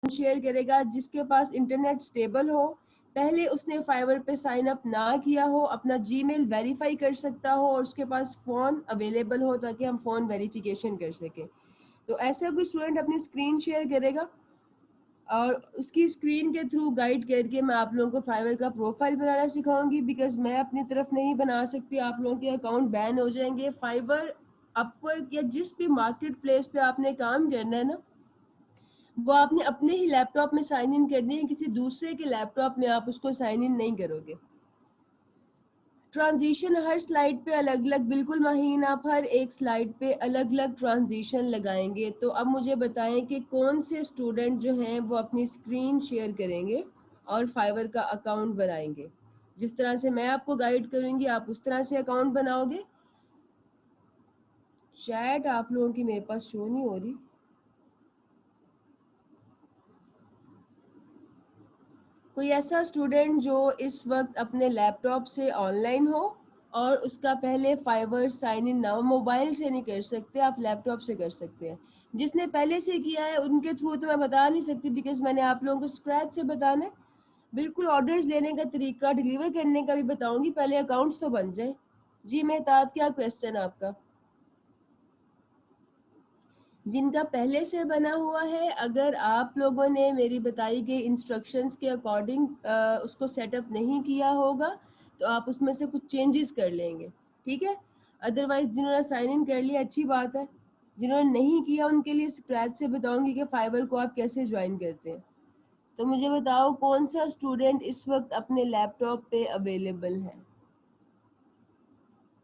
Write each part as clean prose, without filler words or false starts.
Share करेगा जिसके पास internet stable हो, पहले उसने फाइवर पे साइन अप ना किया हो, अपना जीमेल वेरीफाई कर सकता हो और उसके पास फ़ोन अवेलेबल हो ताकि हम फ़ोन वेरिफिकेशन कर सकें। तो ऐसा कोई स्टूडेंट अपनी स्क्रीन शेयर करेगा और उसकी स्क्रीन के थ्रू गाइड करके मैं आप लोगों को फाइवर का प्रोफाइल बनाना सिखाऊंगी, बिकॉज मैं अपनी तरफ नहीं बना सकती, आप लोगों के अकाउंट बैन हो जाएंगे। फाइवर, अपवर्क या जिस भी मार्केट प्लेस पे आपने काम करना है ना, वो आपने अपने ही लैपटॉप में साइन इन करनी है, किसी दूसरे के लैपटॉप में आप उसको साइन इन नहीं करोगे। ट्रांजिशन हर स्लाइड पे अलग अलग, बिल्कुल महीन, आप हर एक स्लाइड पे अलग अलग ट्रांजिशन लगाएंगे। तो अब मुझे बताएं कि कौन से स्टूडेंट जो हैं वो अपनी स्क्रीन शेयर करेंगे और फाइवर का अकाउंट बनाएंगे। जिस तरह से मैं आपको गाइड करूंगी आप उस तरह से अकाउंट बनाओगे। चैट आप लोगों की मेरे पास शो नहीं हो रही। कोई ऐसा स्टूडेंट जो इस वक्त अपने लैपटॉप से ऑनलाइन हो और उसका पहले फाइवर साइन इन ना हो, मोबाइल से नहीं कर सकते, आप लैपटॉप से कर सकते हैं। जिसने पहले से किया है उनके थ्रू तो मैं बता नहीं सकती, बिकॉज मैंने आप लोगों को स्क्रैच से बताना है। बिल्कुल ऑर्डर्स लेने का तरीका, डिलीवर करने का भी बताऊंगी, पहले अकाउंट्स तो बन जाए। जी मेहताब, क्या क्वेश्चन आपका? जिनका पहले से बना हुआ है, अगर आप लोगों ने मेरी बताई गई इंस्ट्रक्शंस के अकॉर्डिंग उसको सेटअप नहीं किया होगा तो आप उसमें से कुछ चेंजेस कर लेंगे, ठीक है। अदरवाइज जिन्होंने साइन इन कर लिया अच्छी बात है, जिन्होंने नहीं किया उनके लिए स्क्रैच से बताऊंगी कि फाइवर को आप कैसे ज्वाइन करते हैं। तो मुझे बताओ कौन सा स्टूडेंट इस वक्त अपने लैपटॉप पे अवेलेबल है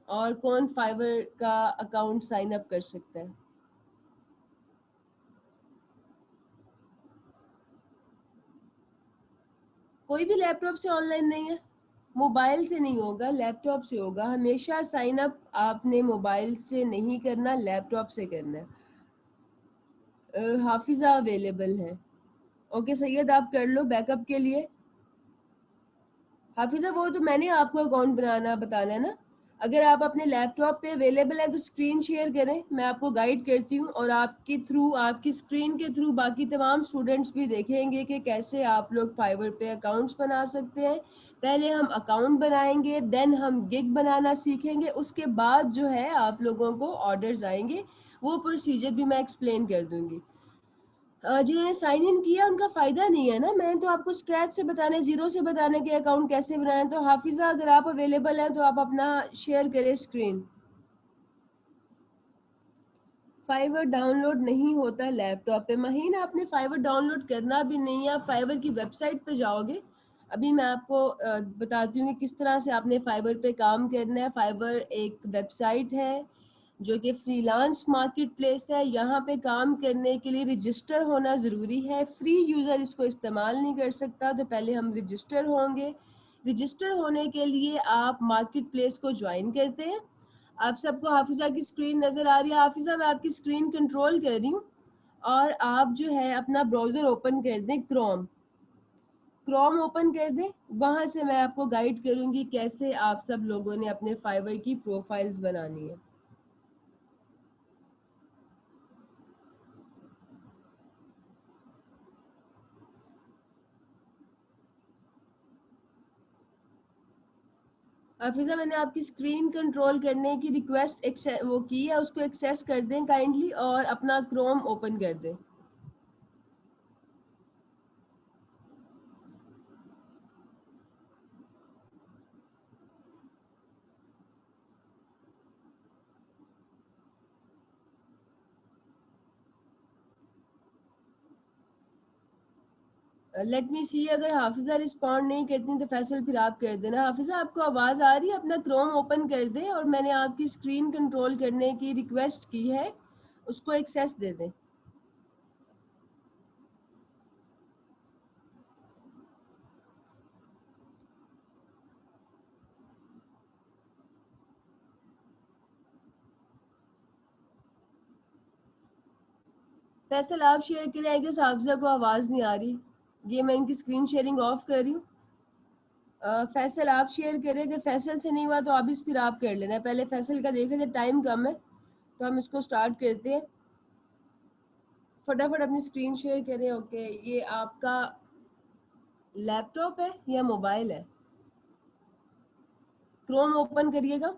और कौन फाइवर का अकाउंट साइन अप कर सकता है। कोई भी लैपटॉप से ऑनलाइन नहीं है, मोबाइल से नहीं होगा, लैपटॉप से होगा। हमेशा साइन अप आपने मोबाइल से नहीं करना, लैपटॉप से करना है। हाफिजा अवेलेबल है। ओके सैयद, आप कर लो बैकअप के लिए। हाफिजा, वो तो मैंने आपको अकाउंट बनाना बताना है ना। अगर आप अपने लैपटॉप पे अवेलेबल है तो स्क्रीन शेयर करें, मैं आपको गाइड करती हूँ और आपके थ्रू, आपकी स्क्रीन के थ्रू बाकी तमाम स्टूडेंट्स भी देखेंगे कि कैसे आप लोग फाइवर पे अकाउंट्स बना सकते हैं। पहले हम अकाउंट बनाएंगे, देन हम गिग बनाना सीखेंगे, उसके बाद जो है आप लोगों को ऑर्डर्स आएंगे, वो प्रोसीजर भी मैं एक्सप्लेन कर दूंगी। जिन्होंने साइन इन किया उनका फायदा नहीं है ना, मैं तो आपको स्क्रैच से बताने, जीरो से बताने के अकाउंट कैसे बनाएं। तो हाफिजा, अगर आप अवेलेबल हैं तो आप अपना शेयर करें स्क्रीन। फाइवर डाउनलोड नहीं होता लैपटॉप पे। महीना आपने फाइवर डाउनलोड करना भी नहीं है, आप फाइवर की वेबसाइट पे जाओगे। अभी मैं आपको बताती हूँ कि किस तरह से आपने फाइवर पे काम करना है। फाइवर एक वेबसाइट है जो कि फ्रीलांस मार्केट प्लेस है। यहाँ पे काम करने के लिए रजिस्टर होना ज़रूरी है, फ्री यूज़र इसको इस्तेमाल नहीं कर सकता। तो पहले हम रजिस्टर होंगे, रजिस्टर होने के लिए आप मार्केट प्लेस को ज्वाइन करते हैं। आप सबको हाफिज़ा की स्क्रीन नज़र आ रही है? हाफिज़ा, मैं आपकी स्क्रीन कंट्रोल कर रही हूँ और आप जो है अपना ब्राउज़र ओपन कर दें, क्रोम। क्रोम ओपन कर दें, वहाँ से मैं आपको गाइड करूँगी कैसे आप सब लोगों ने अपने फाइवर की प्रोफाइल्स बनानी है। हाफिज़ा, मैंने आपकी स्क्रीन कंट्रोल करने की रिक्वेस्ट वो की है, उसको एक्सेस कर दें काइंडली और अपना क्रोम ओपन कर दें। लेट मी सी, अगर हाफिज़ा रिस्पॉन्ड नहीं करती तो फैसल फिर आप कर देना। हाफिज़ा, आपको आवाज़ आ रही है? अपना क्रोम ओपन कर दें और मैंने आपकी स्क्रीन कंट्रोल करने की रिक्वेस्ट की है, उसको एक्सेस दे दें। फैसल, आप शेयर करें। आई गेस हाफिज़ा को आवाज़ नहीं आ रही, ये मैं इनकी स्क्रीन शेयरिंग ऑफ कर रही हूँ। फैसल, आप शेयर करें। अगर फैसल से नहीं हुआ तो अब फिर आप कर लेना। पहले फैसल का देख लेते, टाइम कम है तो हम इसको स्टार्ट करते हैं। फटाफट अपनी स्क्रीन शेयर करें। ओके, ये आपका लैपटॉप है या मोबाइल है? क्रोम ओपन करिएगा।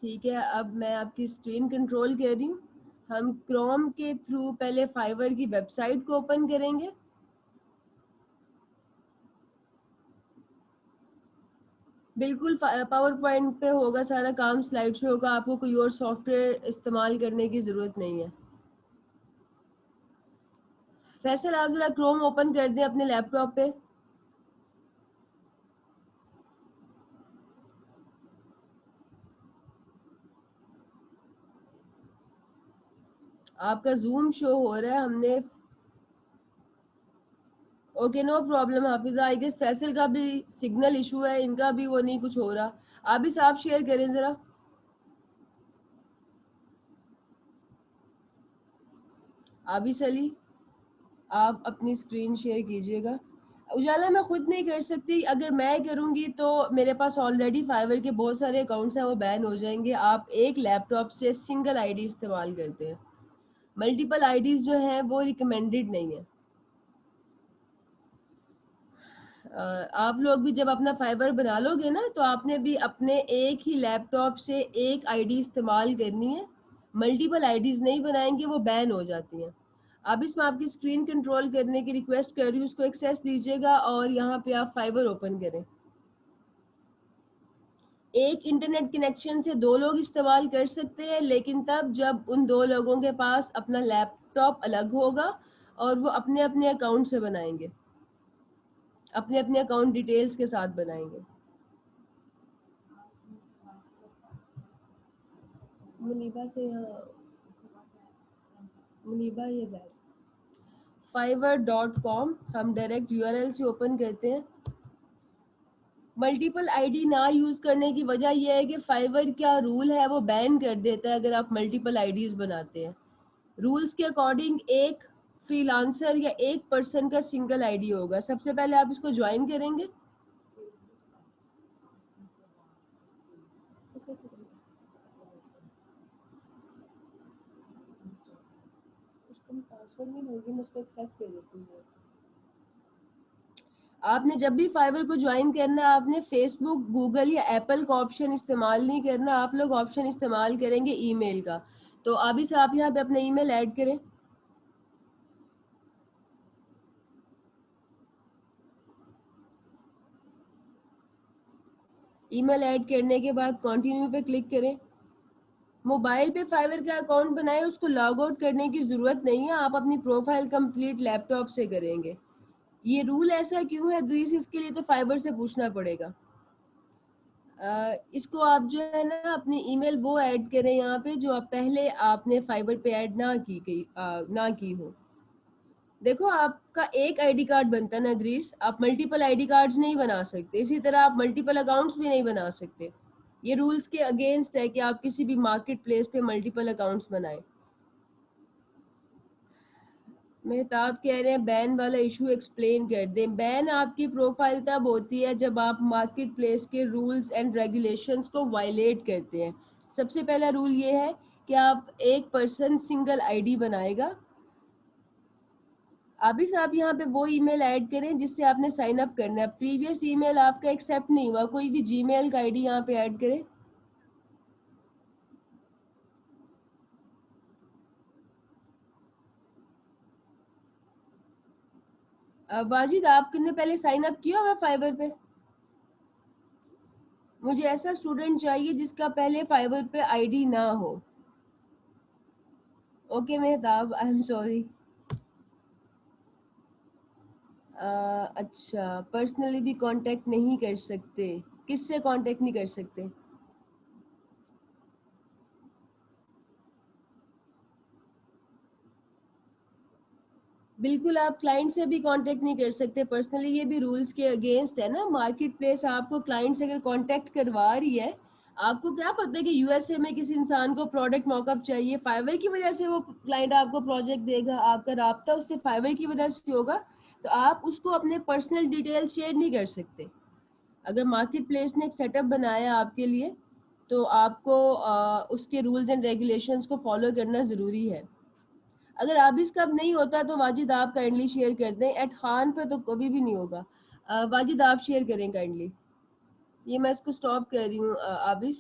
ठीक है, अब मैं आपकी स्क्रीन कंट्रोल कर रही हूँ। हम क्रोम के थ्रू पहले फाइवर की वेबसाइट को ओपन करेंगे। बिल्कुल पावर पॉइंट पे होगा सारा काम, स्लाइड शो होगा, आपको कोई और सॉफ्टवेयर इस्तेमाल करने की ज़रूरत नहीं है। फैसल, आप जरा क्रोम ओपन कर दें अपने लैपटॉप पे। आपका जूम शो हो रहा है, हमने। Okay, no problem Hafiza. I guess Faisal का भी सिग्नल इशू है, इनका भी वो नहीं कुछ हो रहा। आप भी साफ शेयर करें ज़रा। आबी सली, आप अपनी स्क्रीन शेयर कीजिएगा। उजाला मैं खुद नहीं कर सकती, अगर मैं करूंगी तो मेरे पास ऑलरेडी फाइवर के बहुत सारे अकाउंट्स हैं, वो बैन हो जाएंगे। आप एक लैपटॉप से सिंगल आईडी इस्तेमाल करते हैं, मल्टीपल आईडीज जो हैं वो रिकमेंडेड नहीं है। आप लोग भी जब अपना फाइबर बना लोगे ना, तो आपने भी अपने एक ही लैपटॉप से एक आईडी इस्तेमाल करनी है। मल्टीपल आईडीज नहीं बनाएंगे, वो बैन हो जाती हैं। अब इसमें आपकी स्क्रीन कंट्रोल करने की रिक्वेस्ट कर रही हूँ, उसको एक्सेस दीजिएगा और यहाँ पे आप फाइबर ओपन करें। एक इंटरनेट कनेक्शन से दो लोग इस्तेमाल कर सकते हैं, लेकिन तब जब उन दो लोगों के पास अपना लैपटॉप अलग होगा और वो अपने अपने अकाउंट से बनाएंगे, अपने अपने अकाउंट डिटेल्स के साथ बनाएंगे। मुनीबा से मुनीबा ये fiverr.com हम डायरेक्ट यूआरएल से ओपन करते हैं। मल्टीपल आईडी ना यूज करने की वजह यह है कि फाइवर क्या रूल है, वो बैन कर देता है अगर आप मल्टीपल आईडीज बनाते हैं। रूल्स के अकॉर्डिंग एक फ्रीलांसर या एक पर्सन का सिंगल आईडी होगा। सबसे पहले आप इसको ज्वाइन करेंगे। उसको मैं पासवर्ड नहीं दूंगी, मैं उसको एक्सेस दे देती हूँ। आपने जब भी फाइवर को ज्वाइन करना है, आपने फेसबुक, गूगल या एप्पल का ऑप्शन इस्तेमाल नहीं करना, आप लोग ऑप्शन इस्तेमाल करेंगे ईमेल का। तो अभी से आप यहाँ पे अपना ईमेल ऐड करें। ईमेल ऐड करने के बाद कंटिन्यू पे क्लिक करें। मोबाइल पे फाइवर का अकाउंट बनाए, उसको लॉग आउट करने की ज़रूरत नहीं है, आप अपनी प्रोफाइल कंप्लीट लैपटॉप से करेंगे। ये रूल ऐसा क्यों है दीस, इसके लिए तो फाइबर से पूछना पड़ेगा। इसको आप जो है ना अपनी ईमेल वो ऐड करें यहाँ पे जो आप पहले आपने फाइबर पे ऐड ना की हो। देखो, आपका एक आईडी कार्ड बनता है ना ग्रीस, आप मल्टीपल आईडी कार्ड्स नहीं बना सकते, इसी तरह आप मल्टीपल अकाउंट्स भी नहीं बना सकते। ये रूल्स के अगेंस्ट है कि आप किसी भी मार्केट प्लेस पे मल्टीपल अकाउंट्स बनाएं। मेहताब कह रहे हैं बैन वाला इशू एक्सप्लेन कर दें। बैन आपकी प्रोफाइल तब होती है जब आप मार्केट प्लेस के रूल्स एंड रेगुलेशंस को वायलेट करते हैं। सबसे पहला रूल ये है कि आप एक पर्सन सिंगल आईडी बनाएगा। अभी से आप यहाँ पे वो ईमेल ऐड करें जिससे आपने साइन अप करना है। प्रीवियस ईमेल आपका एक्सेप्ट नहीं हुआ, कोई भी जीमेल का आईडी यहाँ पे ऐड करें। वाजिद, आपने पहले साइन अप किया हुआ फाइबर पे? मुझे ऐसा स्टूडेंट चाहिए जिसका पहले फाइबर पे आईडी ना हो। Okay Mehtab, I am sorry. अच्छा, पर्सनली भी कांटेक्ट नहीं कर सकते? किससे कांटेक्ट नहीं कर सकते? बिल्कुल, आप क्लाइंट से भी कांटेक्ट नहीं कर सकते पर्सनली, ये भी रूल्स के अगेंस्ट है ना। मार्केट प्लेस आपको क्लाइंट से अगर कांटेक्ट करवा रही है, आपको क्या पता है कि यूएसए में किसी इंसान को प्रोडक्ट मॉकअप चाहिए, फाइवर की वजह से वो क्लाइंट आपको प्रोजेक्ट देगा, आपका राब्ता उससे फाइवर की वजह से होगा, तो आप उसको अपने पर्सनल डिटेल शेयर नहीं कर सकते। अगर मार्केट प्लेस ने एक सेटअप बनाया आपके लिए, तो आपको उसके रूल्स एंड रेगुलेशंस को फॉलो करना ज़रूरी है। अगर आप इसका अब नहीं होता तो वाजिद आप काइंडली शेयर कर दें, एट खान पे तो कभी भी नहीं होगा। वाजिद आप शेयर करें काइंडली। ये मैं इसको स्टॉप कर रही हूँ आबिस।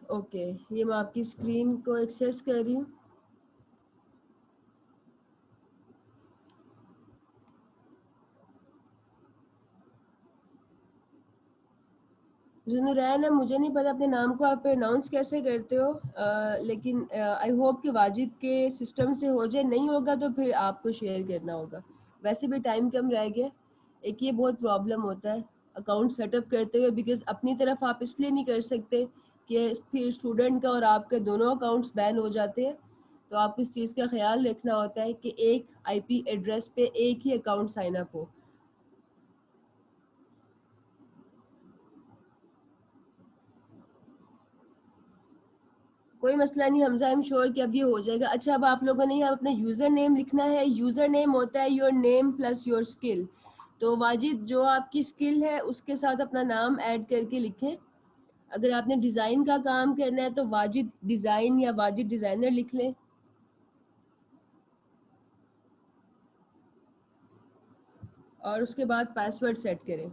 ओके, ये मैं आपकी स्क्रीन को एक्सेस कर रही हूँ। जुनूरैन है, मुझे नहीं पता अपने नाम को आप अनाउंस कैसे करते हो, लेकिन आई होप कि वाजिद के सिस्टम से हो जाए, नहीं होगा तो फिर आपको शेयर करना होगा। वैसे भी टाइम कम रह गया। एक ये बहुत प्रॉब्लम होता है अकाउंट सेटअप करते हुए, बिकॉज अपनी तरफ आप इसलिए नहीं कर सकते कि फिर स्टूडेंट का और आपके दोनों अकाउंट्स बैन हो जाते हैं। तो आपको इस चीज़ का ख्याल रखना होता है कि एक आईपी एड्रेस पे एक ही अकाउंट साइन अप हो। कोई मसला नहीं हमजा, आई एम श्योर कि अब ये हो जाएगा। अच्छा, अब आप लोगों ने यहाँ अपना यूज़र नेम लिखना है। यूज़र नेम होता है your name plus your skill. तो वाजिद जो आपकी स्किल है उसके साथ अपना नाम ऐड करके लिखें। अगर आपने डिज़ाइन का काम करना है तो वाजिद डिज़ाइन या वाजिद डिज़ाइनर लिख लें। और उसके बाद पासवर्ड सेट करें।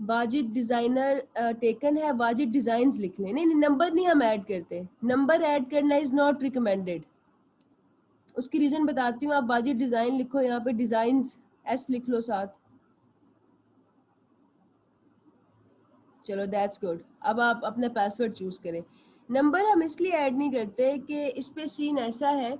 वाजिद डिज़ाइनर टेकन है, वाजिद डिज़ाइंस लिख लें। नहीं नहीं, नंबर नहीं हम ऐड करते, नंबर ऐड करना इज़ नॉट रिकमेंडेड। उसकी रीज़न बताती हूँ। आप वाजिद डिज़ाइन लिखो, यहाँ पे डिज़ाइंस एस लिख लो साथ। चलो दैट्स गुड। अब आप अपना पासवर्ड चूज करें। नंबर हम इसलिए ऐड नहीं करते कि इस पे सीन ऐसा है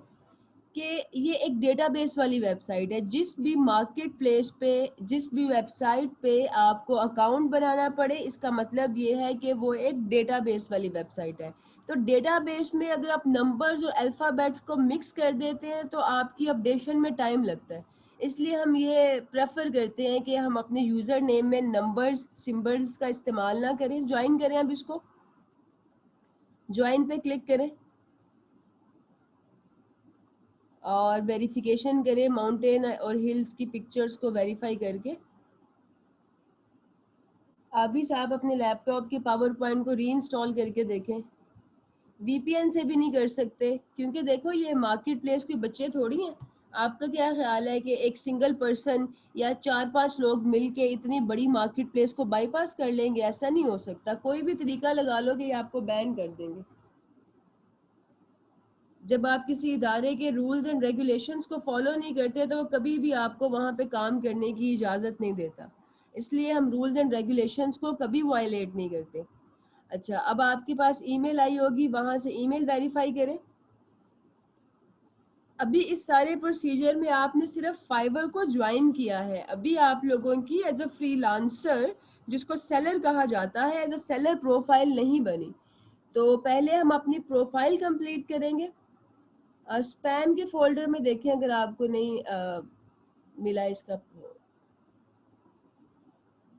कि ये एक डेटाबेस वाली वेबसाइट है। जिस भी मार्केट प्लेस पे, जिस भी वेबसाइट पे आपको अकाउंट बनाना पड़े, इसका मतलब ये है कि वो एक डेटाबेस वाली वेबसाइट है। तो डेटाबेस में अगर आप नंबर्स और अल्फ़ाबेट्स को मिक्स कर देते हैं तो आपकी अपडेशन में टाइम लगता है। इसलिए हम ये प्रेफर करते हैं कि हम अपने यूज़र नेम में नंबर्स सिंबल्स का इस्तेमाल ना करें। ज्वाइन करें, अब इसको ज्वाइन पे क्लिक करें और वेरिफिकेशन करें माउंटेन और हिल्स की पिक्चर्स को वेरीफाई करके। अभी साहब अपने लैपटॉप के पावर पॉइंट को री इंस्टॉल करके देखें। वीपीएन से भी नहीं कर सकते, क्योंकि देखो ये मार्केट प्लेस कोई बच्चे थोड़ी हैं। आपका क्या ख्याल है कि एक सिंगल पर्सन या 4-5 लोग मिलके इतनी बड़ी मार्केट प्लेस को बाईपास कर लेंगे? ऐसा नहीं हो सकता। कोई भी तरीका लगा लो कि ये आपको बैन कर देंगे। जब आप किसी इदारे के रूल्स एंड रेगुलेशंस को फॉलो नहीं करते तो वो कभी भी आपको वहाँ पे काम करने की इजाज़त नहीं देता। इसलिए हम रूल्स एंड रेगुलेशंस को कभी वायलेट नहीं करते। अच्छा, अब आपके पास ईमेल आई होगी, वहाँ से ईमेल वेरीफाई करें। अभी इस सारे प्रोसीजर में आपने सिर्फ फाइवर को ज्वाइन किया है। अभी आप लोगों की एज अ फ्रीलांसर, जिसको सेलर कहा जाता है, एज अ सेलर प्रोफाइल नहीं बनी। तो पहले हम अपनी प्रोफाइल कंप्लीट करेंगे। स्पैम के फोल्डर में देखें अगर आपको नहीं मिला इसका।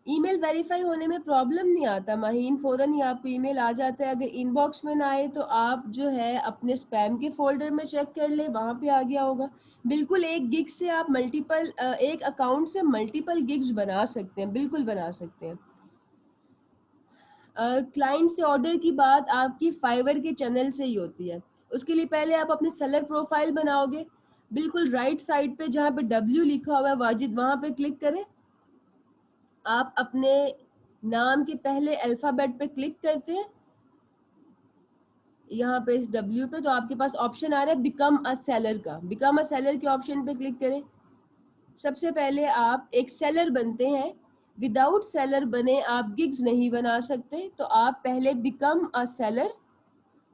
ईमेल वेरीफाई होने में प्रॉब्लम नहीं आता माहीन, फ़ौरन ही आपको ईमेल आ जाता है। अगर इनबॉक्स में ना आए तो आप जो है अपने स्पैम के फोल्डर में चेक कर ले, वहाँ पे आ गया होगा। बिल्कुल एक गिग से आप मल्टीपल एक अकाउंट से मल्टीपल गिग्स बना सकते हैं, बिल्कुल बना सकते हैं। क्लाइंट से ऑर्डर की बात आपकी फाइवर के चैनल से ही होती है। उसके लिए पहले आप अपने सेलर प्रोफाइल बनाओगे। बिल्कुल राइट साइड पे जहाँ पे डब्ल्यू लिखा हुआ है वाजिद, वहाँ पे क्लिक करें। आप अपने नाम के पहले अल्फ़ाबेट पे क्लिक करते हैं, यहाँ पे इस डब्ल्यू पे, तो आपके पास ऑप्शन आ रहा है बिकम अ सेलर का। बिकम अ सेलर के ऑप्शन पे क्लिक करें। सबसे पहले आप एक सेलर बनते हैं। विदाउट सेलर बने आप गिग्स नहीं बना सकते, तो आप पहले बिकम अ सेलर,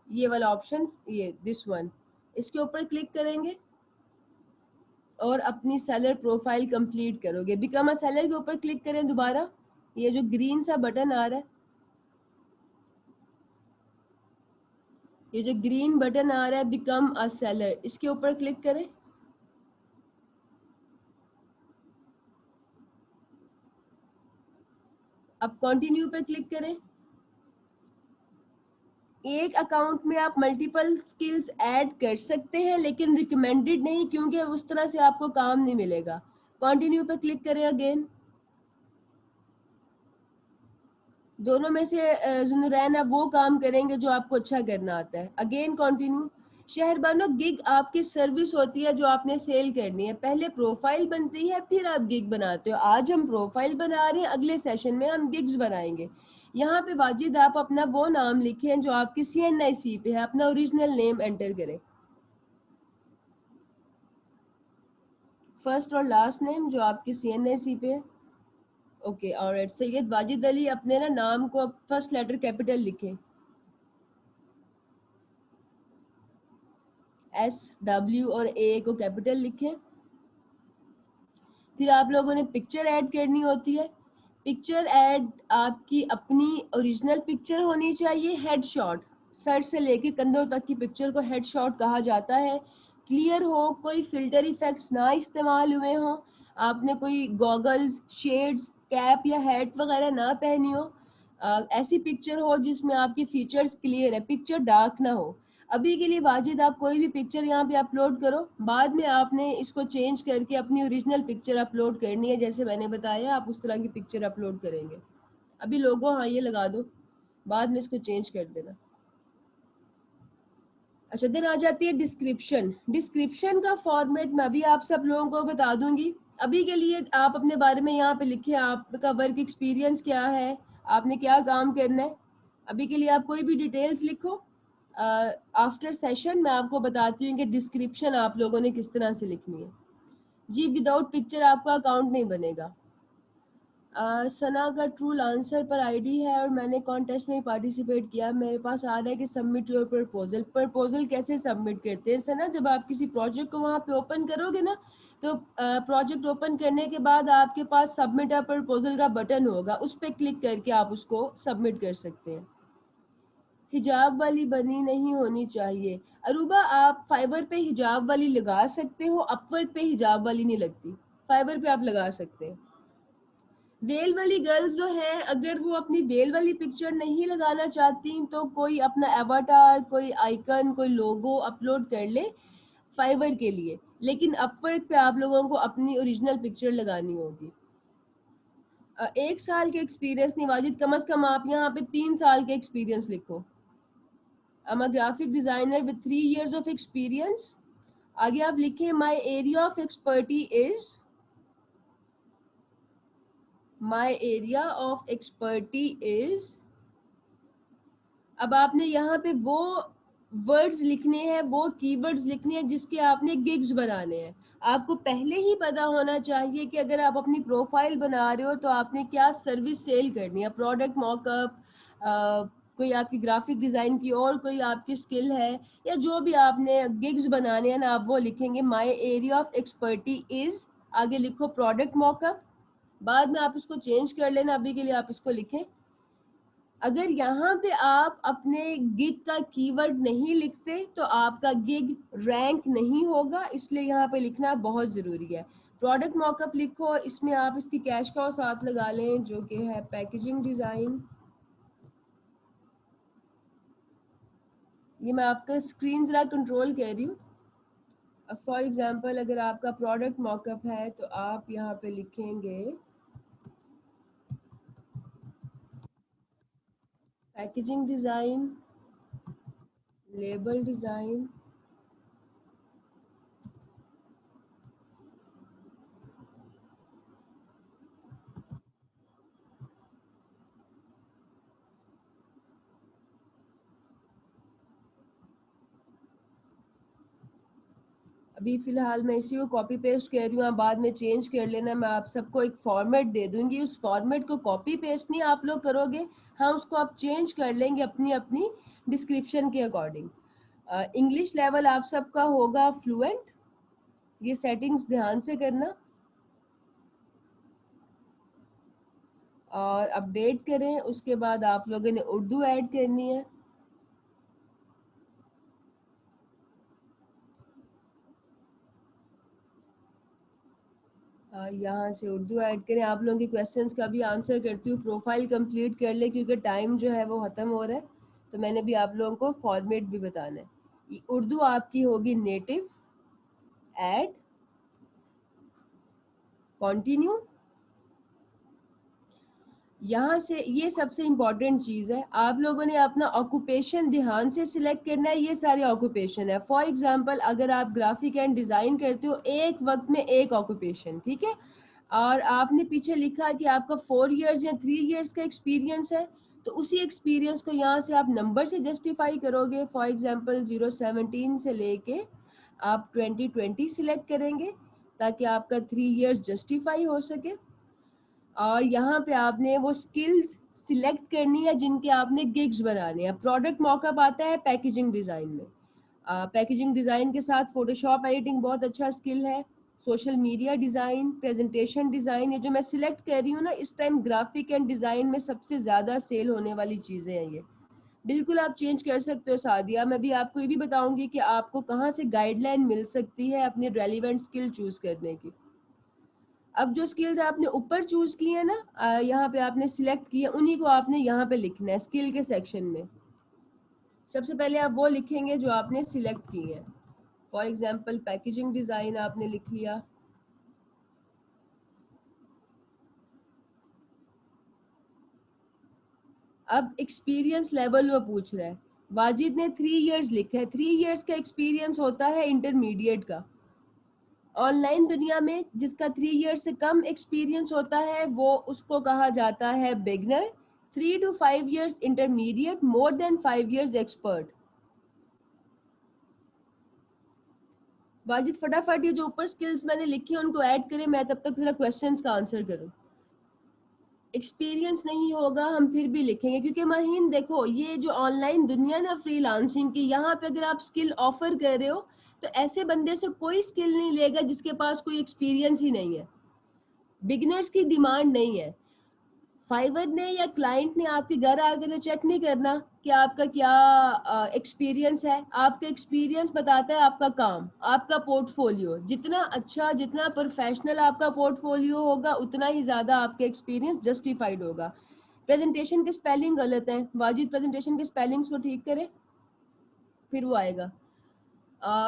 ये वाला ऑप्शन, ये दिस वन, इसके ऊपर क्लिक करेंगे और अपनी सेलर प्रोफाइल कंप्लीट करोगे। बिकम अ सेलर के ऊपर क्लिक करें दोबारा, ये जो ग्रीन सा बटन आ रहा है, ये जो ग्रीन बटन आ रहा है बिकम अ सेलर, इसके ऊपर क्लिक करें। अब कंटिन्यू पे क्लिक करें। एक अकाउंट में आप मल्टीपल स्किल्स ऐड कर सकते हैं, लेकिन रिकमेंडेड नहीं, क्योंकि उस तरह से आपको काम नहीं मिलेगा। कंटिन्यू पे क्लिक करें अगेन। दोनों में से जुनूरैन आप वो काम करेंगे जो आपको अच्छा करना आता है। Again continue. शहरबानो, गिग आपकी सर्विस होती है जो आपने सेल करनी है। पहले प्रोफाइल बनती है, फिर आप गिग बनाते हो। आज हम प्रोफाइल बना रहे हैं, अगले सेशन में हम गिग्स बनाएंगे। यहाँ पे वाजिद आप अपना वो नाम लिखें जो आपकी CNIC पे है, अपना ओरिजिनल नेम एंटर करें, फर्स्ट और लास्ट नेम जो आपकी CNIC पे है। Okay, alright. सैयद वाजिद अली, अपने ना नाम को फर्स्ट लेटर कैपिटल लिखें, SW और A को कैपिटल लिखें। फिर आप लोगों ने पिक्चर ऐड करनी होती है। पिक्चर ऐड आपकी अपनी ओरिजिनल पिक्चर होनी चाहिए, हेडशॉट, सर से लेके कंधों तक की पिक्चर को हेडशॉट कहा जाता है। क्लियर हो, कोई फिल्टर इफेक्ट्स ना इस्तेमाल हुए हों, आपने कोई गॉगल्स, शेड्स, कैप या हैट वगैरह ना पहनी हो। ऐसी पिक्चर हो जिसमें आपकी फीचर्स क्लियर है, पिक्चर डार्क ना हो। अभी के लिए वाजिद आप कोई भी पिक्चर यहाँ पे अपलोड करो, बाद में आपने इसको चेंज करके अपनी ओरिजिनल पिक्चर अपलोड करनी है। जैसे मैंने बताया, आप उस तरह की पिक्चर अपलोड करेंगे। अभी लोगो हाँ ये लगा दो, बाद में इसको चेंज कर देना। अच्छा, देन आ जाती है डिस्क्रिप्शन। डिस्क्रिप्शन का फॉर्मेट मैं भी आप सब लोगों को बता दूंगी। अभी के लिए आप अपने बारे में यहाँ पे लिखिए, आपका वर्क एक्सपीरियंस क्या है, आपने क्या काम करना है। अभी के लिए आप कोई भी डिटेल्स लिखो। आफ्टर सेशन मैं आपको बताती हूँ कि डिस्क्रिप्शन आप लोगों ने किस तरह से लिखनी है। जी, विदाउट पिक्चर आपका अकाउंट नहीं बनेगा। सना का ट्रू आंसर पर आईडी है और मैंने कॉन्टेस्ट में पार्टिसिपेट किया। मेरे पास आ रहा है कि सबमिट योर प्रपोजल। प्रपोजल कैसे सबमिट करते हैं सना? जब आप किसी प्रोजेक्ट को वहाँ पे ओपन करोगे ना, तो प्रोजेक्ट ओपन करने के बाद आपके पास सबमिट अ प्रपोजल का बटन होगा, उस पर क्लिक करके आप उसको सबमिट कर सकते हैं। हिजाब वाली बनी नहीं होनी चाहिए। अरूबा, आप फाइवर पे हिजाब वाली लगा सकते हो, अपवर्क पे हिजाब वाली नहीं लगती, फाइवर पे आप लगा सकते हैं। वेल वाली गर्ल्स जो है, अगर वो अपनी वेल वाली पिक्चर नहीं लगाना चाहती तो कोई अपना एवाटार, कोई आइकन, कोई लोगो अपलोड कर ले फाइवर के लिए, लेकिन अपवर्क पे आप लोगों को अपनी ओरिजिनल पिक्चर लगानी होगी। 1 साल के एक्सपीरियंस नहीं वाजिद, कम से कम आप यहाँ पे 3 साल के एक्सपीरियंस लिखो। I'm a graphic designer with 3 years of experience। आगे आप लिखें my area of expertise is। अब आपने यहाँ पे वो वर्ड्स लिखने हैं, वो कीवर्ड्स लिखने हैं जिसके आपने गिग्स बनाने हैं। आपको पहले ही पता होना चाहिए कि अगर आप अपनी प्रोफाइल बना रहे हो तो आपने क्या सर्विस सेल करनी है, प्रोडक्ट मॉकअप, कोई आपकी ग्राफिक डिज़ाइन की और कोई आपकी स्किल है, या जो भी आपने गिग्स बनाने हैं ना, आप वो लिखेंगे my area of expertise is, आगे लिखो प्रोडक्ट मॉकअप, बाद में आप इसको चेंज कर लेना। अभी के लिए आप इसको लिखें। अगर यहाँ पे आप अपने गिग का कीवर्ड नहीं लिखते तो आपका गिग रैंक नहीं होगा, इसलिए यहाँ पे लिखना बहुत ज़रूरी है। प्रोडक्ट मॉकअप लिखो, इसमें आप इसकी कैश काउ साथ लगा लें जो कि है पैकेजिंग डिज़ाइन। ये मैं आपका स्क्रीन ज़रा कंट्रोल कर रही हूँ। अब फॉर एग्जांपल अगर आपका प्रोडक्ट मॉकअप है तो आप यहाँ पे लिखेंगे पैकेजिंग डिज़ाइन, लेबल डिज़ाइन, अभी फ़िलहाल मैं इसी को कॉपी पेस्ट कर रही हूँ, आप बाद में चेंज कर लेना। मैं आप सबको एक फॉर्मेट दे दूँगी, उस फॉर्मेट को कॉपी पेस्ट नहीं आप लोग करोगे, हाँ उसको आप चेंज कर लेंगे अपनी अपनी डिस्क्रिप्शन के अकॉर्डिंग। इंग्लिश लेवल आप सबका होगा फ्लुएंट, ये सेटिंग्स ध्यान से करना और अपडेट करें। उसके बाद आप लोगों ने उर्दू ऐड करनी है। यहाँ से उर्दू ऐड करें। आप लोगों के क्वेश्चंस का भी आंसर करती हूँ। प्रोफाइल कंप्लीट कर ले क्योंकि टाइम जो है वो ख़त्म हो रहा है, तो मैंने भी आप लोगों को फॉर्मेट भी बताना है। उर्दू आपकी होगी नेटिव, ऐड, कंटिन्यू। यहाँ से ये सबसे इम्पॉर्टेंट चीज़ है, आप लोगों ने अपना ऑक्यूपेशन ध्यान से सिलेक्ट करना है। ये सारे ऑक्यूपेशन है। फॉर एग्जांपल अगर आप ग्राफिक एंड डिज़ाइन करते हो, एक वक्त में एक ऑक्यूपेशन, ठीक है, और आपने पीछे लिखा कि आपका 4 इयर्स या 3 इयर्स का एक्सपीरियंस है, तो उसी एक्सपीरियंस को यहाँ से आप नंबर से जस्टिफाई करोगे। फॉर एग्जांपल 017 से लेके आप 2020 सिलेक्ट करेंगे ताकि आपका 3 इयर्स जस्टिफाई हो सके। और यहाँ पे आपने वो स्किल्स सिलेक्ट करनी है जिनके आपने गिग्स बनाने हैं। प्रोडक्ट मॉकअप आता है पैकेजिंग डिज़ाइन में। पैकेजिंग डिज़ाइन के साथ फोटोशॉप एडिटिंग बहुत अच्छा स्किल है। Social media design, presentation design, ये जो मैं सिलेक्ट कर रही हूँ ना इस टाइम, ग्राफिक एंड डिज़ाइन में सबसे ज़्यादा सेल होने वाली चीज़ें हैं ये। बिल्कुल आप चेंज कर सकते हो सादिया। मैं भी आपको ये भी बताऊंगी कि आपको कहाँ से गाइडलाइन मिल सकती है अपने रेलिवेंट स्किल चूज़ करने की। अब जो स्किल्स आपने ऊपर चूज की है ना, यहाँ पे आपने सिलेक्ट किया, उन्हीं को आपने यहाँ पे लिखना है स्किल के सेक्शन में। सबसे पहले आप वो लिखेंगे जो आपने सिलेक्ट की है। फॉर एग्जांपल पैकेजिंग डिज़ाइन आपने लिख लिया। अब एक्सपीरियंस लेवल वो पूछ रहा है। वाजिद ने 3 इयर्स लिखा है। 3 इयर्स का एक्सपीरियंस होता है इंटरमीडिएट का। ऑनलाइन दुनिया में जिसका 3 इयर्स से कम एक्सपीरियंस होता है वो उसको कहा जाता है beginner. 3 to 5 years intermediate, more than 5 years expert. Wajid फटाफट ये जो ऊपर स्किल्स मैंने लिखी है उनको ऐड करें, मैं तब तक जरा क्वेश्चंस का आंसर करूं। एक्सपीरियंस नहीं होगा हम फिर भी लिखेंगे क्योंकि महीन देखो ये जो ऑनलाइन दुनिया ना फ्रीलांसिंग की, यहाँ पे अगर आप स्किल ऑफर कर रहे हो तो ऐसे बंदे से कोई स्किल नहीं लेगा जिसके पास कोई एक्सपीरियंस ही नहीं है। बिगिनर्स की डिमांड नहीं है। फाइवर ने या क्लाइंट ने आपके घर आकर तो चेक नहीं करना कि आपका क्या एक्सपीरियंस है। आपका एक्सपीरियंस बताता है आपका काम, आपका पोर्टफोलियो। जितना अच्छा, जितना प्रोफेशनल आपका पोर्टफोलियो होगा उतना ही ज़्यादा आपका एक्सपीरियंस जस्टिफाइड होगा। प्रेजेंटेशन के स्पेलिंग गलत हैं, वाजिद प्रेजेंटेशन के स्पेलिंग्स को ठीक करें फिर वो आएगा।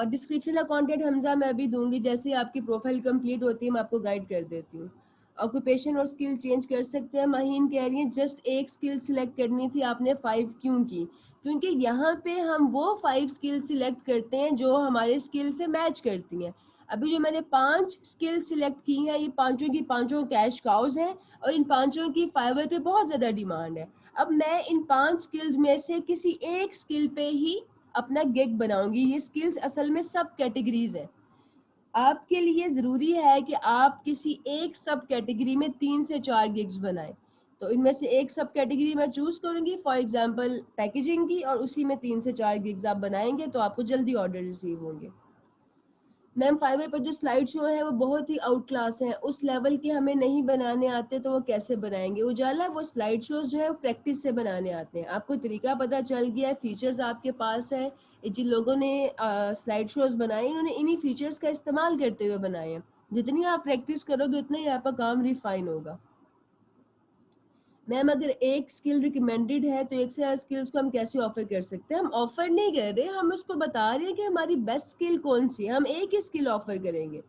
डिस्क्रिप्शन का कंटेंट हमजा मैं भी दूंगी, जैसे आपकी प्रोफाइल कंप्लीट होती है मैं आपको गाइड कर देती हूँ। ऑक्यूपेशन और स्किल चेंज कर सकते हैं। महीन कह रही है जस्ट एक स्किल सिलेक्ट करनी थी, आपने 5 क्यों की? क्योंकि यहाँ पे हम वो 5 स्किल सिलेक्ट करते हैं जो हमारे स्किल से मैच करती हैं। अभी जो मैंने 5 स्किल सिलेक्ट की हैं ये पांचों की पांचों कैश काउज हैं और इन पांचों की फाइवर पे बहुत ज़्यादा डिमांड है। अब मैं इन 5 स्किल्स में से किसी एक स्किल पे ही अपना गिग बनाऊंगी। ये स्किल्स असल में सब कैटेगरीज हैं। आपके लिए ज़रूरी है कि आप किसी एक सब कैटेगरी में 3 से 4 गिग्स बनाएं। तो इनमें से एक सब कैटेगरी मैं चूज़ करूंगी, फॉर एग्जांपल पैकेजिंग की, और उसी में 3 से 4 गिग्स आप बनाएंगे तो आपको जल्दी ऑर्डर रिसीव होंगे। मैम फाइवर पर जो स्लाइड शो है वो बहुत ही आउट क्लास है, उस लेवल के हमें नहीं बनाने आते तो वो कैसे बनाएंगे? उजाला वो स्लाइड शोज जो है वो प्रैक्टिस से बनाने आते हैं। आपको तरीका पता चल गया है, फीचर्स आपके पास है। जिन लोगों ने स्लाइड शोज बनाए इन्होंने इन्हीं फीचर्स का इस्तेमाल करते हुए बनाए हैं। जितनी आप प्रैक्टिस करोगे उतना ही आपका काम रिफाइन होगा। मैम अगर एक स्किल रिकमेंडेड है तो एक से ज़्यादा स्किल्स को हम कैसे ऑफर कर सकते हैं? हम ऑफर नहीं कर रहे, हम उसको बता रहे हैं कि हमारी बेस्ट स्किल कौन सी है। हम एक ही स्किल ऑफर करेंगे,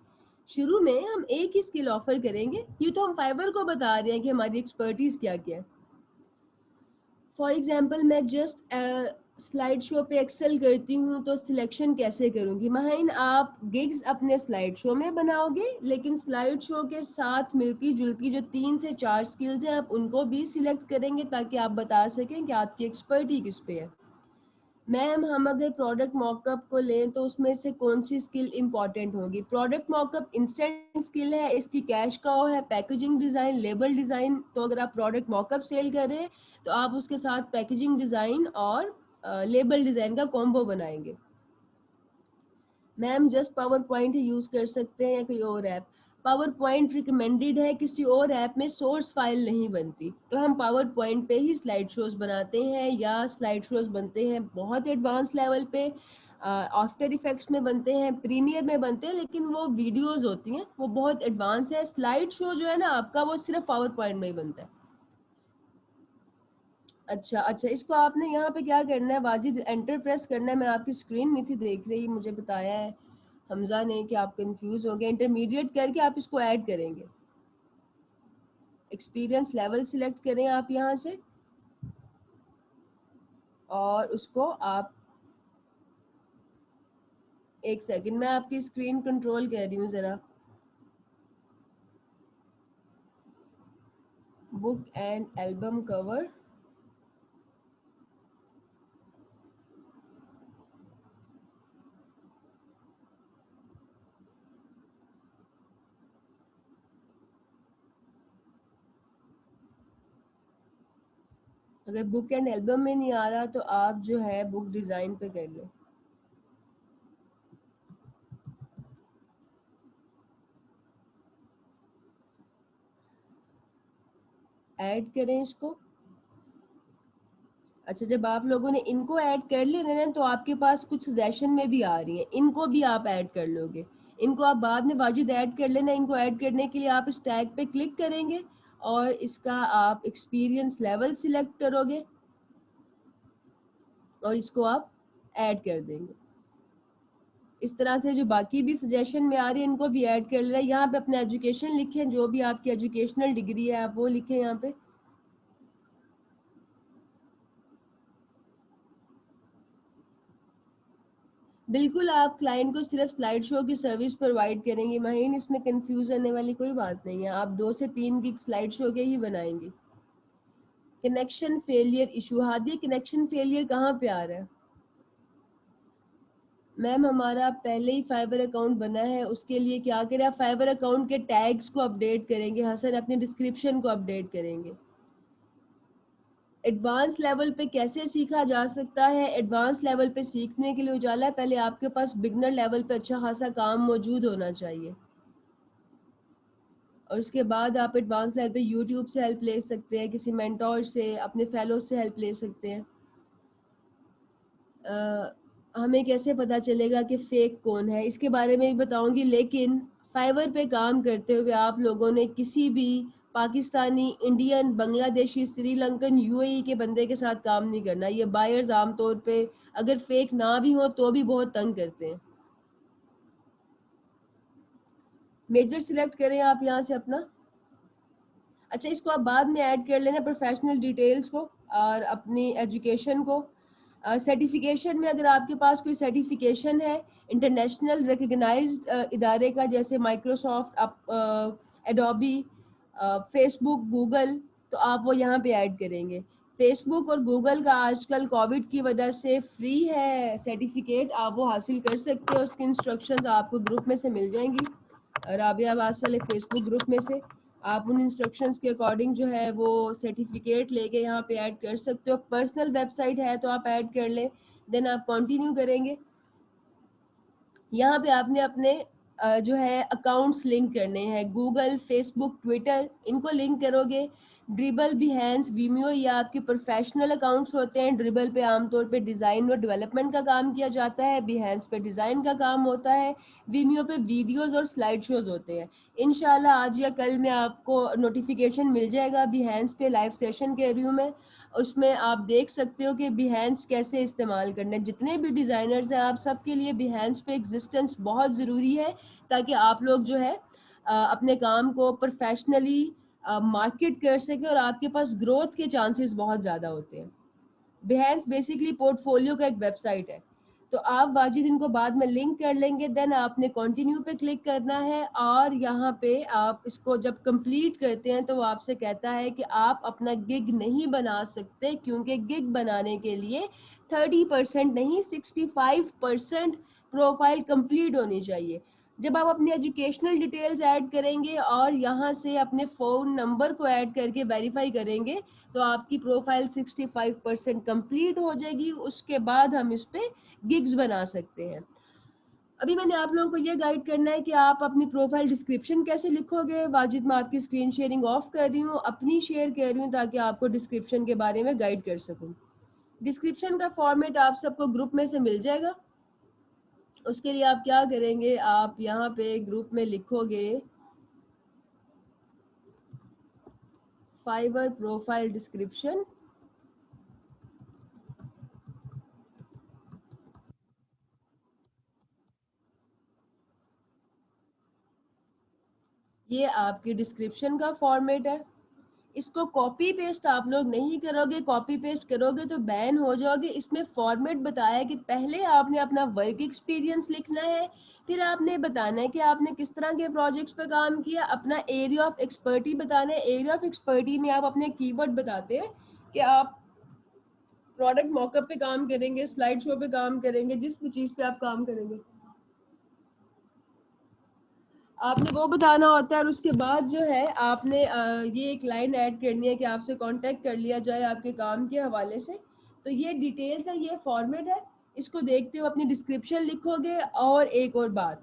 शुरू में हम एक ही स्किल ऑफर करेंगे। ये तो हम फाइवर को बता रहे हैं कि हमारी एक्सपर्टीज क्या क्या है। फॉर एग्जाम्पल मैं जस्ट स्लाइड शो पे एक्सेल करती हूँ तो सिलेक्शन कैसे करूँगी? महीन आप गिग्स अपने स्लाइड शो में बनाओगे, लेकिन स्लाइड शो के साथ मिलती जुलती जो 3 से 4 स्किल्स हैं आप उनको भी सिलेक्ट करेंगे ताकि आप बता सकें कि आपकी एक्सपर्टी किस पे है। मैम हम अगर प्रोडक्ट मॉकअप को लें तो उसमें से कौन सी स्किल इंपॉर्टेंट होगी? प्रोडक्ट मॉकअप इंस्टेंट स्किल है, इसकी कैश काउ है। पैकेजिंग डिज़ाइन, लेबल डिज़ाइन, तो अगर आप प्रोडक्ट मॉकअप सेल करें तो आप उसके साथ पैकेजिंग डिज़ाइन और लेबल डिज़ाइन का कॉम्बो बनाएंगे। मैम जस्ट पावर पॉइंट ही यूज़ कर सकते हैं या कोई और ऐप? पावर पॉइंट रिकमेंडेड है, किसी और ऐप में सोर्स फाइल नहीं बनती, तो हम पावर पॉइंट पे ही स्लाइड शोज बनाते हैं, या स्लाइड शोज बनते हैं बहुत एडवांस लेवल पे, आफ्टर इफेक्ट्स में बनते हैं, प्रीमियर में बनते हैं, लेकिन वो वीडियोस होती हैं वो बहुत एडवांस है। स्लाइड शो जो है ना आपका, वो सिर्फ पावर पॉइंट में ही बनता है। अच्छा अच्छा, इसको आपने यहाँ पे क्या करना है वाजिद, एंटर प्रेस करना है। मैं आपकी स्क्रीन नहीं थी देख रही, मुझे बताया है हमजा ने कि आप कंफ्यूज हो गए। इंटरमीडिएट करके आप इसको ऐड करेंगे, एक्सपीरियंस लेवल सिलेक्ट करें आप यहाँ से, और उसको आप, एक सेकंड मैं आपकी स्क्रीन कंट्रोल कर रही हूँ ज़रा। बुक एंड एल्बम कवर, अगर बुक एंड एल्बम में नहीं आ रहा तो आप जो है बुक डिज़ाइन पे कर लें। ऐड करें इसको। अच्छा, जब आप लोगों ने इनको ऐड कर लेना है तो आपके पास कुछ सजेशन में भी आ रही हैं, इनको भी आप ऐड कर लोगे। इनको आप बाद में वाजिद ऐड कर लेना। इनको ऐड करने के लिए आप इस टैग पे क्लिक करेंगे और इसका आप एक्सपीरियंस लेवल सिलेक्ट करोगे और इसको आप ऐड कर देंगे। इस तरह से जो बाकी भी सजेशन में आ रही है इनको भी ऐड कर लेना। यहाँ पे अपना एजुकेशन लिखें, जो भी आपकी एजुकेशनल डिग्री है आप वो लिखें यहाँ पे। बिल्कुल, आप क्लाइंट को सिर्फ स्लाइड शो की सर्विस प्रोवाइड करेंगे महीन, इसमें कंफ्यूज होने वाली कोई बात नहीं है। आप 2 से 3 गिग स्लाइड शो के ही बनाएंगे। Connection failure issue, Hadi connection failure कहाँ पे आ रहा है? मैम हमारा पहले ही फाइबर अकाउंट बना है, उसके लिए क्या करें, आप फाइबर अकाउंट के टैग्स को अपडेट करेंगे, हसन अपने डिस्क्रिप्शन को अपडेट करेंगे। एडवांस लेवल पे कैसे सीखा जा सकता है? एडवांस लेवल पे सीखने के लिए उजाला, पहले आपके पास बिगनर लेवल पे अच्छा खासा काम मौजूद होना चाहिए, और उसके बाद आप एडवांस लेवल पे यूट्यूब से हेल्प ले सकते हैं, किसी मेंटोर से, अपने फेलो से हेल्प ले सकते हैं। हमें कैसे पता चलेगा कि फेक कौन है, इसके बारे में भी बताऊंगी, लेकिन फाइवर पे काम करते हुए आप लोगों ने किसी भी पाकिस्तानी, इंडियन, बांग्लादेशी, श्रीलंकन, यूएई के बंदे के साथ काम नहीं करना। ये बायर्स आमतौर पे अगर फेक ना भी हो तो भी बहुत तंग करते हैं। मेजर सिलेक्ट करें आप यहाँ से अपना। अच्छा, इसको आप बाद में ऐड कर लेना, प्रोफेशनल डिटेल्स को और अपनी एजुकेशन को। सर्टिफिकेशन में अगर आपके पास कोई सर्टिफिकेशन है इंटरनेशनल रिकग्नाइज्ड इदारे का, जैसे माइक्रोसॉफ्ट, एडोबी, फेसबुक, गूगल, तो आप वो यहाँ पे ऐड करेंगे। फेसबुक और गूगल का आजकल कोविड की वजह से फ्री है सर्टिफिकेट, आप वो हासिल कर सकते हो। उसकी इंस्ट्रक्शंस आपको ग्रुप में से मिल जाएंगी, राबिया आवास वाले फेसबुक ग्रुप में से। आप उन इंस्ट्रक्शंस के अकॉर्डिंग जो है वो सर्टिफिकेट लेके यहाँ पे ऐड कर सकते हो। पर्सनल वेबसाइट है तो आप ऐड कर लें, देन आप कंटिन्यू करेंगे। यहाँ पे आपने अपने जो है अकाउंट्स लिंक करने हैं, गूगल, फेसबुक, ट्विटर, इनको लिंक करोगे। ड्रिबल, बिहेंस, वीमियो, ये आपके प्रोफेशनल अकाउंट्स होते हैं। ड्रिबल पे आमतौर पे डिज़ाइन और डेवलपमेंट का काम किया जाता है, बिहेंस पे डिज़ाइन का काम होता है, वीमियो पे वीडियोस और स्लाइड शोज होते हैं। इंशाल्लाह आज या कल में आपको नोटिफिकेशन मिल जाएगा बिहेंस पे लाइव सेशन के रिव्यू में, उसमें आप देख सकते हो कि बिहेंस कैसे इस्तेमाल करना है। जितने भी डिज़ाइनर्स हैं आप सबके लिए बिहेंस पे एग्जिस्टेंस बहुत ज़रूरी है, ताकि आप लोग जो है अपने काम को प्रोफेशनली मार्केट कर सके और आपके पास ग्रोथ के चांसेस बहुत ज़्यादा होते हैं। बिहेंस बेसिकली पोर्टफोलियो का एक वेबसाइट है। तो आप वाजिद इनको बाद में लिंक कर लेंगे, देन आपने कंटिन्यू पे क्लिक करना है, और यहाँ पे आप इसको जब कंप्लीट करते हैं तो वो आपसे कहता है कि आप अपना गिग नहीं बना सकते, क्योंकि गिग बनाने के लिए 30% नहीं 65% प्रोफाइल कंप्लीट होनी चाहिए। जब आप अपनी एजुकेशनल डिटेल्स ऐड करेंगे और यहाँ से अपने फ़ोन नंबर को ऐड करके वेरीफाई करेंगे तो आपकी प्रोफाइल 65% कंप्लीट हो जाएगी। उसके बाद हम इस पे गिग्स बना सकते हैं। अभी मैंने आप लोगों को ये गाइड करना है कि आप अपनी प्रोफाइल डिस्क्रिप्शन कैसे लिखोगे। वाजिद, मैं आपकी स्क्रीन शेयरिंग ऑफ कर रही हूँ, अपनी शेयर कर रही हूँ ताकि आपको डिस्क्रिप्शन के बारे में गाइड कर सकूँ। डिस्क्रिप्शन का फॉर्मेट आप सबको ग्रुप में से मिल जाएगा। उसके लिए आप क्या करेंगे, आप यहाँ पे ग्रुप में लिखोगे फाइवर प्रोफाइल डिस्क्रिप्शन। ये आपकी डिस्क्रिप्शन का फॉर्मेट है। इसको कॉपी पेस्ट आप लोग नहीं करोगे, कॉपी पेस्ट करोगे तो बैन हो जाओगे। इसमें फॉर्मेट बताया कि पहले आपने अपना वर्क एक्सपीरियंस लिखना है, फिर आपने बताना है कि आपने किस तरह के प्रोजेक्ट्स पे काम किया, अपना एरिया ऑफ एक्सपर्टी बताना है। एरिया ऑफ एक्सपर्टी में आप अपने कीवर्ड बताते हैं कि आप प्रोडक्ट मॉकअप पे काम करेंगे, स्लाइड शो पे काम करेंगे, जिस भी चीज़ पे आप काम करेंगे आपने वो बताना होता है। और उसके बाद जो है आपने ये एक लाइन ऐड करनी है कि आपसे कांटेक्ट कर लिया जाए आपके काम के हवाले से। तो ये डिटेल्स है, ये फॉर्मेट है, इसको देखते हुए अपनी डिस्क्रिप्शन लिखोगे। और एक और बात,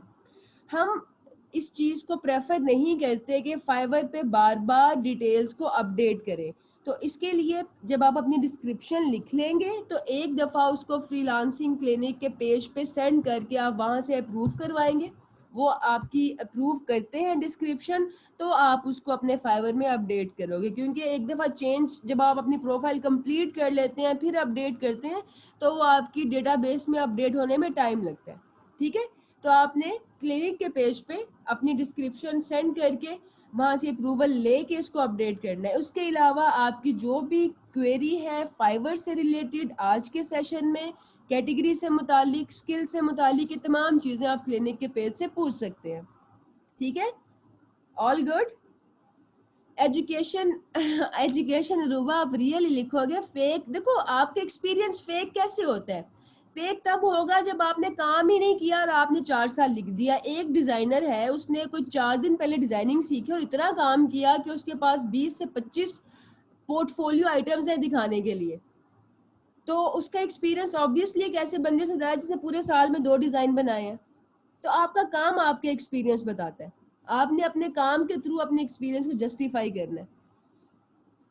हम इस चीज़ को प्रेफर नहीं करते कि फाइवर पे बार बार डिटेल्स को अपडेट करें। तो इसके लिए जब आप अपनी डिस्क्रिप्शन लिख लेंगे तो एक दफ़ा उसको फ्रीलांसिंग क्लिनिक के पेज पे सेंड करके आप वहाँ से अप्रूव करवाएंगे। वो आपकी अप्रूव करते हैं डिस्क्रिप्शन, तो आप उसको अपने फाइवर में अपडेट करोगे। क्योंकि एक दफ़ा चेंज जब आप अपनी प्रोफाइल कंप्लीट कर लेते हैं फिर अपडेट करते हैं तो वो आपकी डेटाबेस में अपडेट होने में टाइम लगता है। ठीक है, तो आपने क्लिनिक के पेज पे अपनी डिस्क्रिप्शन सेंड करके वहाँ से अप्रूवल लेके इसको अपडेट करना है। उसके अलावा आपकी जो भी क्वेरी है फाइवर से रिलेटेड आज के सेशन में, कैटेगरी से मुतालिक, स्किल से मुतालिक, ये तमाम चीज़ें आप क्लिनिक के पेज से पूछ सकते हैं। ठीक है, ऑल गुड। एजुकेशन एजुकेशन रूबा आप रियली लिखोगे। फेक देखो, आपका एक्सपीरियंस फेक कैसे होता है? फेक तब होगा जब आपने काम ही नहीं किया और आपने 4 साल लिख दिया। एक डिजाइनर है, उसने कोई 4 दिन पहले डिजाइनिंग सीखी और इतना काम किया कि उसके पास 20 से 25 पोर्टफोलियो आइटम्स हैं दिखाने के लिए। तो उसका एक्सपीरियंस ऑब्वियसली एक ऐसे बंदे से ज़्यादा जिसने पूरे साल में 2 डिज़ाइन बनाए हैं। तो आपका काम आपके एक्सपीरियंस बताता है। आपने अपने काम के थ्रू अपने एक्सपीरियंस को जस्टिफाई करना है।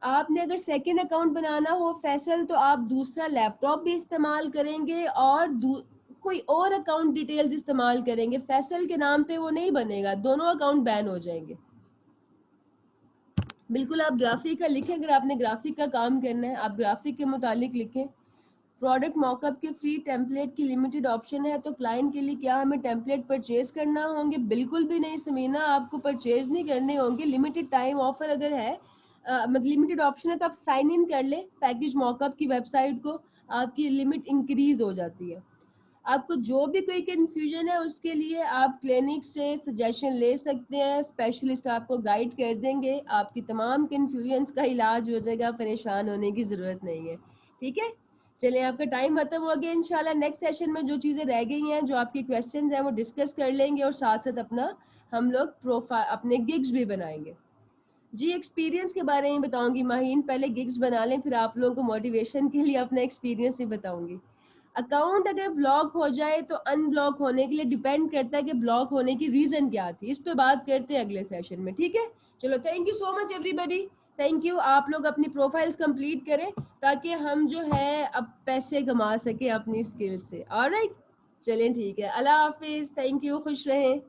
आपने अगर सेकंड अकाउंट बनाना हो फैसल, तो आप दूसरा लैपटॉप भी इस्तेमाल करेंगे और कोई और अकाउंट डिटेल्स इस्तेमाल करेंगे। फैसल के नाम पे वो नहीं बनेगा, दोनों अकाउंट बैन हो जाएंगे। बिल्कुल आप ग्राफिक का लिखें, अगर आपने ग्राफिक का काम करना है आप ग्राफिक के मुतालिक लिखें। प्रोडक्ट मॉकअप के फ्री टेम्पलेट की लिमिटेड ऑप्शन है, तो क्लाइंट के लिए क्या हमें टेम्पलेट परचेज करना होंगे? बिल्कुल भी नहीं समीना, आपको परचेज नहीं करने होंगे। लिमिटेड टाइम ऑफर अगर है, मतलब लिमिटेड ऑप्शन है, तो आप साइन इन कर ले पैकेज मॉकअप की वेबसाइट को, आपकी लिमिट इंक्रीज हो जाती है। आपको जो भी कोई कन्फ्यूजन है उसके लिए आप क्लिनिक से सजेशन ले सकते हैं, स्पेशलिस्ट आपको गाइड कर देंगे, आपकी तमाम कन्फ्यूजन्स का इलाज हो जाएगा, परेशान होने की ज़रूरत नहीं है। ठीक है, चलिए आपका टाइम खत्म हो गया। इंशाल्लाह नेक्स्ट सेशन में जो चीज़ें रह गई हैं, जो आपकी क्वेश्चंस हैं, वो डिस्कस कर लेंगे और साथ साथ अपना हम लोग प्रोफाइल अपने गिग्स भी बनाएंगे। जी, एक्सपीरियंस के बारे में बताऊंगी माहीन, पहले गिग्स बना लें फिर आप लोगों को मोटिवेशन के लिए अपना एक्सपीरियंस भी बताऊंगी। अकाउंट अगर ब्लॉक हो जाए तो अनब्लॉक होने के लिए डिपेंड करता है कि ब्लॉक होने की रीज़न क्या थी। इस पे बात करते हैं अगले सेशन में। ठीक है, चलो, thank you so much everybody. Thank you. आप लोग अपनी प्रोफाइल्स कंप्लीट करें ताकि हम जो है अब पैसे कमा सके अपनी स्किल से। ऑलराइट, चलें, ठीक है, अल्लाह हाफिज़, थैंक यू, खुश रहें।